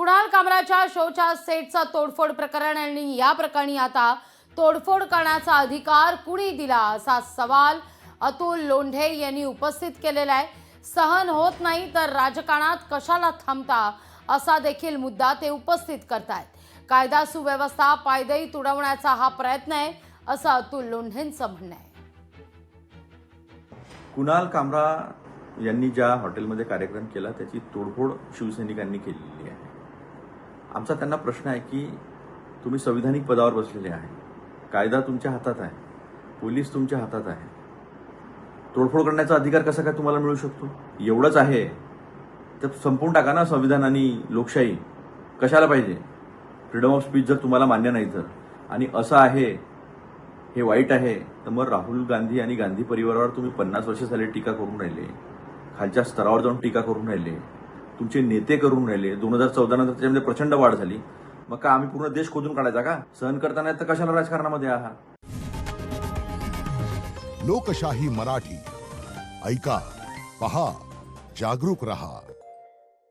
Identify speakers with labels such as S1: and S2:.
S1: कुणाल कामराच्या शोच्या सेटचा तोडफोड प्रकरण आणि या प्रकरणी आता तोडफोड करण्याचा अधिकार कुणी दिला असा सवाल अतुल लोंढे यांनी उपस्थित केलेला आहे। सहन होत नाही तर राजकारणात कशाला थांबता असा देखील मुद्दा ते उपस्थित करतायत। कायदा सुव्यवस्था पायदळी तुडवण्याचा हा प्रयत्न आहे असं अतुल लोंढेंचं म्हणणं आहे।
S2: कुणाल कामरा यांनी ज्या हॉटेलमध्ये कार्यक्रम केला त्याची तोडफोड शिवसैनिकांनी केलेली आहे। आमचा त्यांना प्रश्न आहे की तुम्ही संविधानिक पदावर बसलेले आहे, कायदा तुमच्या हातात आहे, पोलीस तुमच्या हातात आहे, तोडफोड करण्याचा अधिकार कसा काय तुम्हाला मिळू शकतो? एवढंच आहे तर संपवून टाका ना संविधान आणि लोकशाही। कशाला पाहिजे? फ्रीडम ऑफ स्पीच जर तुम्हाला मान्य नाही तर, आणि असं आहे हे वाईट आहे तर मग राहुल गांधी आणि गांधी परिवारावर तुम्ही 50 वर्ष झाले टीका करून राहिले, खालच्या स्तरावर जाऊन टीका करून राहिले, तुमचे नेते करून राहिले। 2014 नंतर त्याच्यामध्ये प्रचंड वाढ झाली। मग का आम्ही पूर्ण देश खोदून काढायचा का? सहन करताना तर कशाला राजकारणामध्ये आहात?
S3: लोकशाही मराठी ऐका, पहा, जागरूक रहा।